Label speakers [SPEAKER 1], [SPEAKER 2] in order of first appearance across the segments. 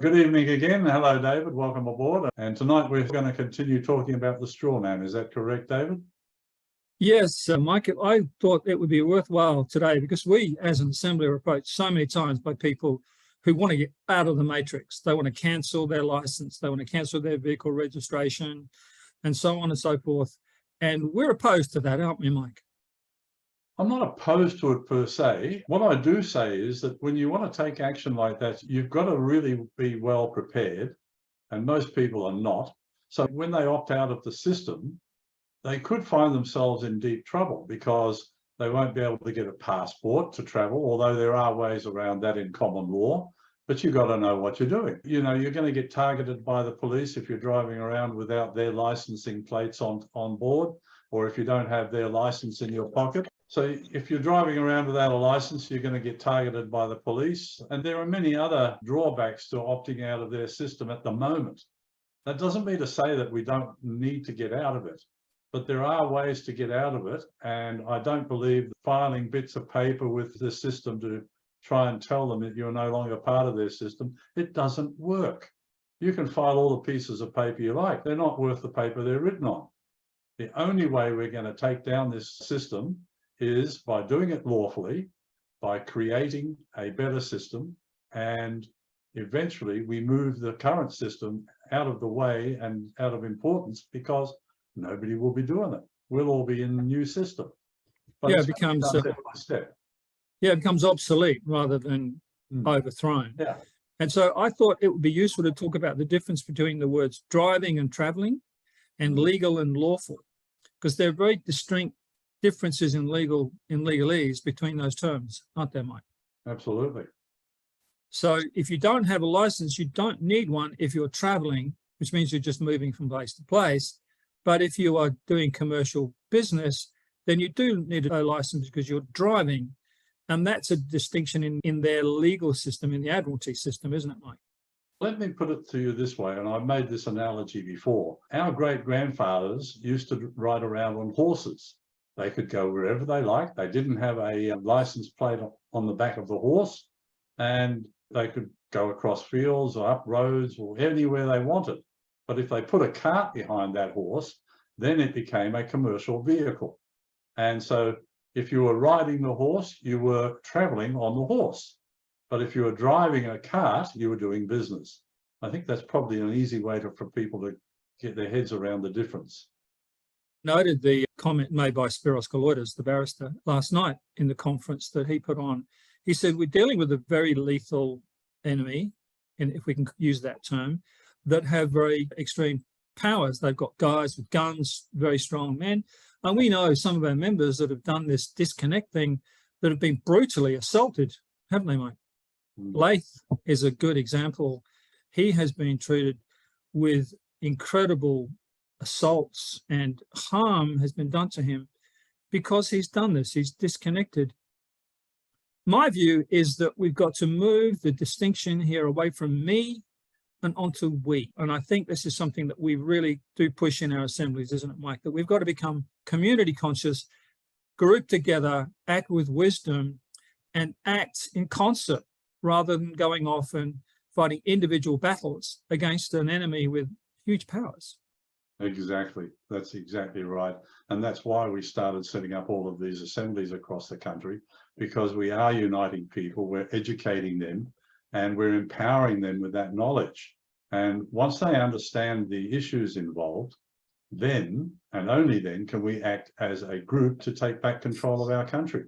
[SPEAKER 1] Good evening again. Hello, David. Welcome aboard. And tonight we're going to continue talking about the Strawman. Is that correct, David?
[SPEAKER 2] Yes, Mike, I thought it would be worthwhile today because we as an assembly are approached so many times by people who want to get out of the matrix. They want to cancel their license, they want to cancel their vehicle registration, and so on and so forth. And we're opposed to that, aren't we, Mike?
[SPEAKER 1] I'm not opposed to it per se. What I do say is that when you want to take action like that, you've got to really be well prepared, and most people are not. So when they opt out of the system, they could find themselves in deep trouble because they won't be able to get a passport to travel, although there are ways around that in common law. But you've got to know what you're doing. You know, you're going to get targeted by the police if you're driving around without their licensing plates on board, or if you don't have their license in your pocket. So if you're driving around without a license, you're going to get targeted by the police. And there are many other drawbacks to opting out of their system at the moment. That doesn't mean to say that we don't need to get out of it, but there are ways to get out of it. And I don't believe filing bits of paper with the system to try and tell them that you're no longer part of their system, it doesn't work. You can file all the pieces of paper you like. They're not worth the paper they're written on. The only way we're going to take down this system is by doing it lawfully, by creating a better system, and eventually we move the current system out of the way and out of importance because nobody will be doing it. We'll all be in the new system. But
[SPEAKER 2] yeah, it becomes
[SPEAKER 1] step by step.
[SPEAKER 2] Yeah, it becomes obsolete rather than overthrown.
[SPEAKER 1] Yeah.
[SPEAKER 2] And so I thought it would be useful to talk about the difference between the words driving and traveling and legal and lawful, because they're very distinct differences in legalese between those terms, aren't there, Mike?
[SPEAKER 1] Absolutely.
[SPEAKER 2] So if you don't have a license, you don't need one if you're traveling, which means you're just moving from place to place. But if you are doing commercial business, then you do need a license because you're driving. And that's a distinction in their legal system, in the admiralty system, isn't it, Mike?
[SPEAKER 1] Let me put it to you this way, and I've made this analogy before. Our great-grandfathers used to ride around on horses. They could go wherever they liked. They didn't have a license plate on the back of the horse, and they could go across fields or up roads or anywhere they wanted. But if they put a cart behind that horse, then it became a commercial vehicle. And so if you were riding the horse, you were traveling on the horse. But if you were driving a cart, you were doing business. I think that's probably an easy way for people to get their heads around the difference.
[SPEAKER 2] Noted the comment made by Spiros Kaloides, the barrister, last night in the conference that he put on. He said, we're dealing with a very lethal enemy, and if we can use that term, that have very extreme powers. They've got guys with guns, very strong men. And we know some of our members that have done this disconnect thing that have been brutally assaulted, haven't they, Mike? Lath is a good example. He has been treated with incredible assaults, and harm has been done to him because he's done this. He's disconnected. My view is that we've got to move the distinction here away from me and onto we. And I think this is something that we really do push in our assemblies, isn't it, Mike? That we've got to become community conscious, group together, act with wisdom, and act in concert rather than going off and fighting individual battles against an enemy with huge powers.
[SPEAKER 1] Exactly. That's exactly right. And that's why we started setting up all of these assemblies across the country, because we are uniting people, we're educating them, and we're empowering them with that knowledge. And once they understand the issues involved, then and only then can we act as a group to take back control of our country.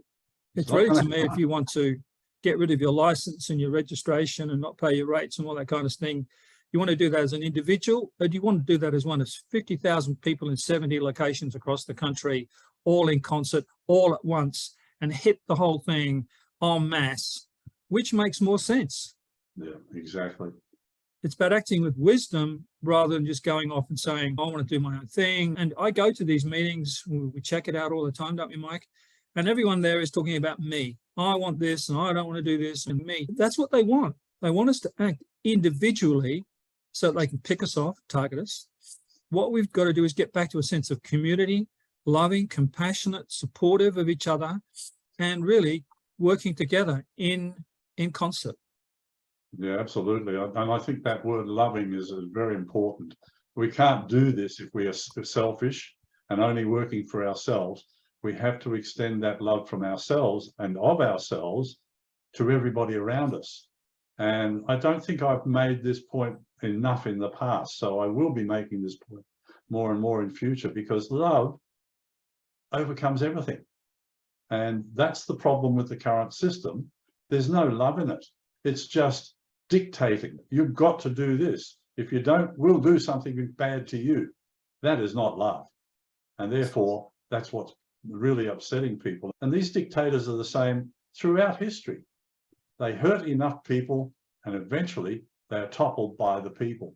[SPEAKER 2] It's really, to me, if you want to get rid of your license and your registration and not pay your rates and all that kind of thing, you want to do that as an individual, or do you want to do that as one of 50,000 people in 70 locations across the country, all in concert, all at once, and hit the whole thing en masse? Which makes more sense?
[SPEAKER 1] Yeah, exactly.
[SPEAKER 2] It's about acting with wisdom rather than just going off and saying, I want to do my own thing. And I go to these meetings, we check it out all the time, don't we, Mike? And everyone there is talking about me. I want this and I don't want to do this, and me. That's what they want. They want us to act individually so they can pick us off, target us. What we've got to do is get back to a sense of community, loving, compassionate, supportive of each other, and really working together in concert.
[SPEAKER 1] Yeah, absolutely. And I think that word loving is very important. We can't do this if we are selfish and only working for ourselves. We have to extend that love from ourselves and of ourselves to everybody around us. And I don't think I've made this point enough in the past. So I will be making this point more and more in future, because love overcomes everything. And that's the problem with the current system. There's no love in it. It's just dictating. You've got to do this. If you don't, we'll do something bad to you. That is not love. And therefore, that's what's really upsetting people. And these dictators are the same throughout history. They hurt enough people, and eventually they are toppled by the people.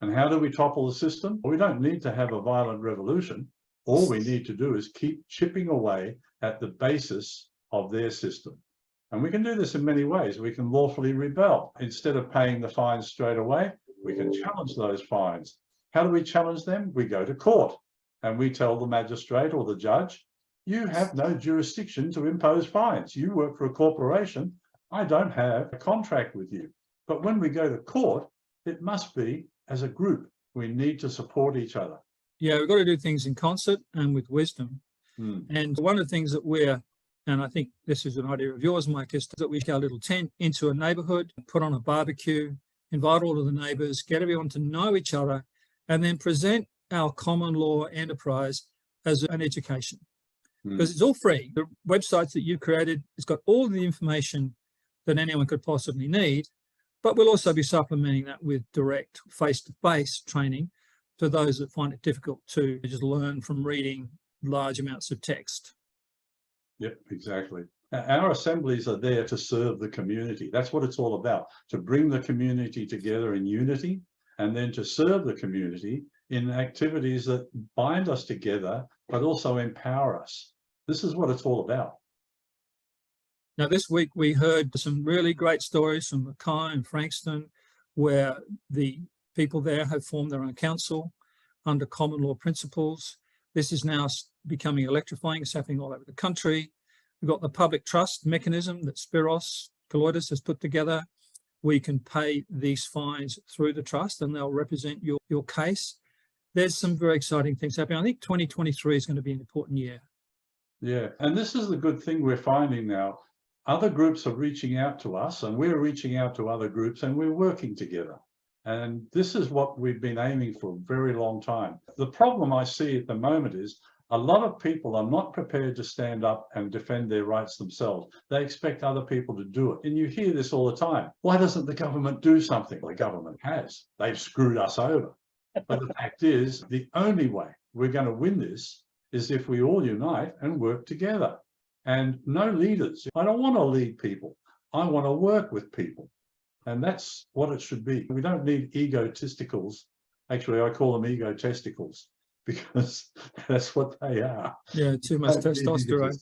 [SPEAKER 1] And how do we topple the system? Well, we don't need to have a violent revolution. All we need to do is keep chipping away at the basis of their system. And we can do this in many ways. We can lawfully rebel. Instead of paying the fines straight away, we can challenge those fines. How do we challenge them? We go to court and we tell the magistrate or the judge, you have no jurisdiction to impose fines. You work for a corporation. I don't have a contract with you. But when we go to court, it must be as a group. We need to support each other.
[SPEAKER 2] Yeah, we've got to do things in concert and with wisdom. And one of the things that and I think this is an idea of yours, Mike, is that we get a little tent into a neighborhood, put on a barbecue, invite all of the neighbors, get everyone to know each other, and then present our common law enterprise as an education. Because it's all free. The websites that you created, it's got all the information that anyone could possibly need, but we'll also be supplementing that with direct face-to-face training to those that find it difficult to just learn from reading large amounts of text.
[SPEAKER 1] Yep, exactly. Our assemblies are there to serve the community. That's what it's all about, to bring the community together in unity, and then to serve the community in activities that bind us together, but also empower us. This is what it's all about.
[SPEAKER 2] Now, this week we heard some really great stories from Mackay and Frankston, where the people there have formed their own council under common law principles. This is now becoming electrifying. It's happening all over the country. We've got the public trust mechanism that Spiros Colloidis has put together. We can pay these fines through the trust and they'll represent your case. There's some very exciting things happening. I think 2023 is going to be an important year.
[SPEAKER 1] Yeah, and this is the good thing we're finding now. Other groups are reaching out to us and we're reaching out to other groups and we're working together. And this is what we've been aiming for a very long time. The problem I see at the moment is a lot of people are not prepared to stand up and defend their rights themselves. They expect other people to do it. And you hear this all the time. Why doesn't the government do something? The government has. They've screwed us over. But the fact is, the only way we're going to win this is if we all unite and work together. And no leaders. I don't want to lead people. I want to work with people. And that's what it should be. We don't need egotisticals. Actually, I call them ego testicles because that's what they are.
[SPEAKER 2] Yeah, too much testosterone.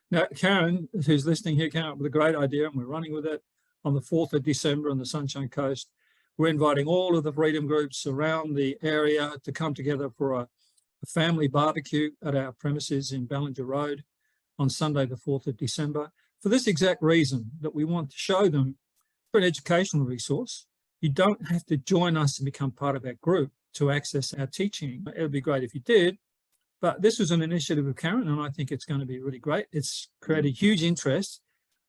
[SPEAKER 2] Now, Karen, who's listening here, came up with a great idea and we're running with it. On the 4th of December on the Sunshine Coast, we're inviting all of the freedom groups around the area to come together for a family barbecue at our premises in Ballinger Road on Sunday, the 4th of December, for this exact reason, that we want to show them for an educational resource. You don't have to join us and become part of our group to access our teaching. It would be great if you did, but this was an initiative of Karen, and I think it's going to be really great. It's created huge interest,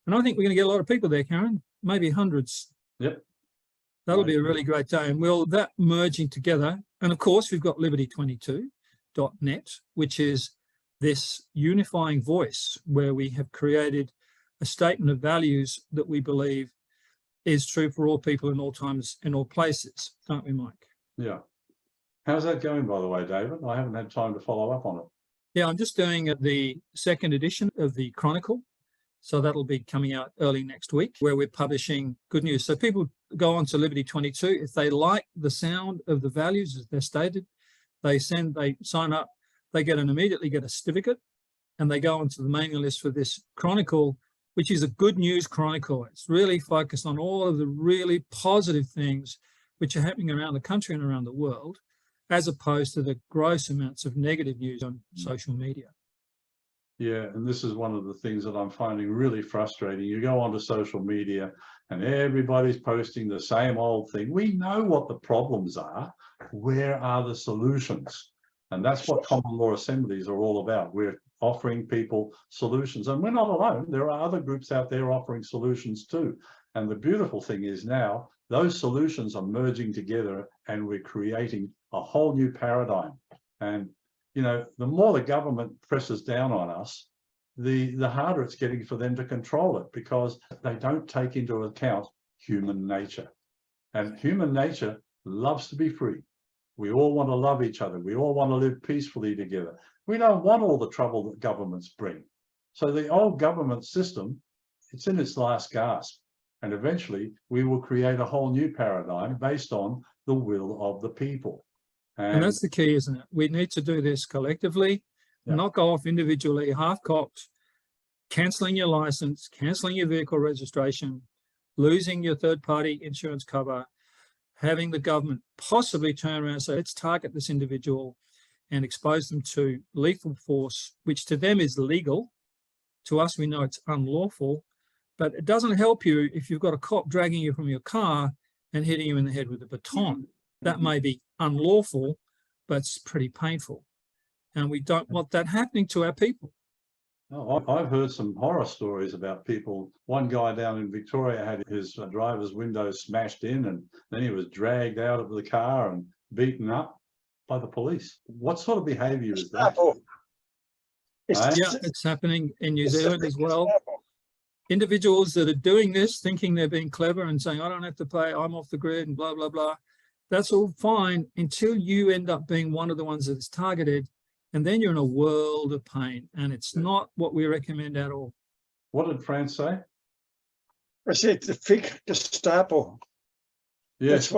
[SPEAKER 2] and I think we're going to get a lot of people there, Karen, maybe hundreds.
[SPEAKER 1] Yep.
[SPEAKER 2] That'll be a really great day, and that merging together. And of course, we've got liberty22.net, which is this unifying voice where we have created a statement of values that we believe is true for all people in all times, in all places, don't we, Mike?
[SPEAKER 1] Yeah. How's that going, by the way, David? I haven't had time to follow up on it.
[SPEAKER 2] Yeah, I'm just doing the 2nd edition of the Chronicle. So that'll be coming out early next week, where we're publishing good news. So people go on to Liberty 22. If they like the sound of the values as they're stated, they sign up, they immediately get a certificate, and they go onto the mailing list for this Chronicle, which is a good news chronicle. It's really focused on all of the really positive things which are happening around the country and around the world, as opposed to the gross amounts of negative news on social media.
[SPEAKER 1] Yeah, and this is one of the things that I'm finding really frustrating. You go onto social media and everybody's posting the same old thing. We know what the problems are. Where are the solutions? And that's what common law assemblies are all about. We're offering people solutions, and we're not alone. There are other groups out there offering solutions too. And the beautiful thing is now those solutions are merging together and we're creating a whole new paradigm. And you know, the more the government presses down on us, the harder it's getting for them to control it, because they don't take into account human nature. And human nature loves to be free. We all want to love each other. We all want to live peacefully together. We don't want all the trouble that governments bring. So the old government system, it's in its last gasp. And eventually we will create a whole new paradigm based on the will of the people.
[SPEAKER 2] And that's the key, isn't it? We need to do this collectively, not go off individually, half-cocked, cancelling your license, cancelling your vehicle registration, losing your third-party insurance cover, having the government possibly turn around and say, let's target this individual and expose them to lethal force, which to them is legal. To us, we know it's unlawful, but it doesn't help you if you've got a cop dragging you from your car and hitting you in the head with a baton. That may be unlawful, but it's pretty painful. And we don't want that happening to our people.
[SPEAKER 1] Oh, I've heard some horror stories about people. One guy down in Victoria had his driver's window smashed in, and then he was dragged out of the car and beaten up by the police. What sort of behaviour is that?
[SPEAKER 2] Yeah, it's happening in New Zealand as well. Individuals that are doing this, thinking they're being clever and saying, I don't have to pay, I'm off the grid and blah, blah, blah. That's all fine until you end up being one of the ones that is targeted, and then you're in a world of pain, and it's not what we recommend at all.
[SPEAKER 1] What did France say?
[SPEAKER 3] I said the fake Gestapo.
[SPEAKER 1] Yes,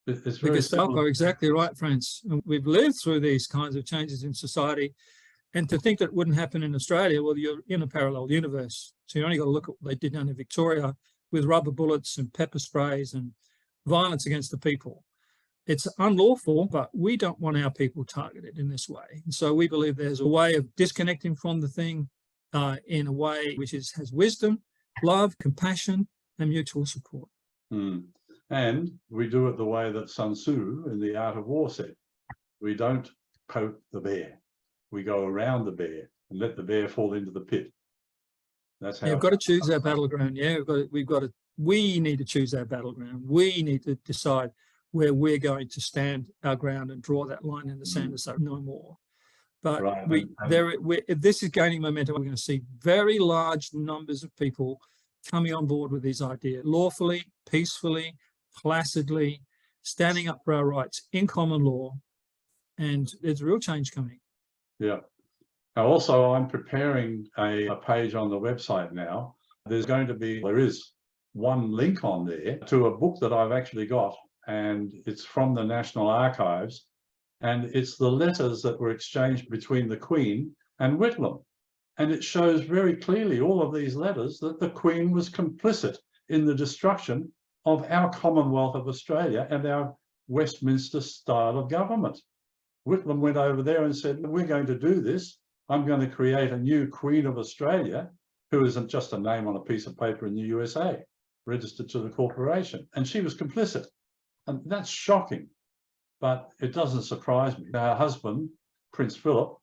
[SPEAKER 1] it's very
[SPEAKER 2] Gestapo,
[SPEAKER 1] similar.
[SPEAKER 2] exactly right, France. And we've lived through these kinds of changes in society, and to think that it wouldn't happen in Australia, well, you're in a parallel universe. So you only got to look at what they did down in Victoria with rubber bullets and pepper sprays and violence against the people. It's unlawful, but we don't want our people targeted in this way. And so we believe there's a way of disconnecting from the thing in a way which has wisdom, love, compassion, and mutual support.
[SPEAKER 1] And we do it the way that Sun Tzu in The Art of War said. We don't poke the bear. We go around the bear and let the bear fall into the pit. That's how
[SPEAKER 2] we've got to choose our battleground. We need to choose our battleground. We need to decide where we're going to stand our ground and draw that line in the sand and say no more. But this is gaining momentum. We're going to see very large numbers of people coming on board with these ideas, lawfully, peacefully, placidly, standing up for our rights in common law, and there's real change coming.
[SPEAKER 1] Yeah. Now also, I'm preparing a page on the website now. There is one link on there to a book that I've actually got, and it's from the National Archives, and it's the letters that were exchanged between the Queen and Whitlam. And it shows very clearly all of these letters that the Queen was complicit in the destruction of our Commonwealth of Australia and our Westminster style of government. Whitlam went over there and said, we're going to do this. I'm going to create a new Queen of Australia, who isn't just a name on a piece of paper in the USA, registered to the corporation. And she was complicit. And that's shocking. But it doesn't surprise me. Her husband, Prince Philip,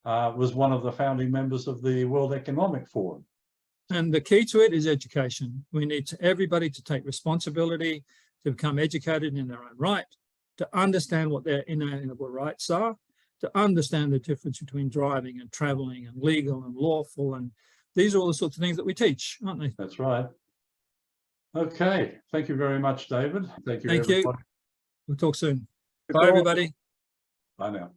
[SPEAKER 1] was one of the founding members of the World Economic Forum.
[SPEAKER 2] And the key to it is education. We need everybody to take responsibility, to become educated in their own right, to understand what their inalienable rights are, to understand the difference between driving and traveling and legal and lawful. And these are all the sorts of things that we teach, aren't they?
[SPEAKER 1] That's right. Okay. Thank you very much, David. Thank you,
[SPEAKER 2] everybody.
[SPEAKER 1] You.
[SPEAKER 2] We'll talk soon. Bye, everybody.
[SPEAKER 1] Bye now.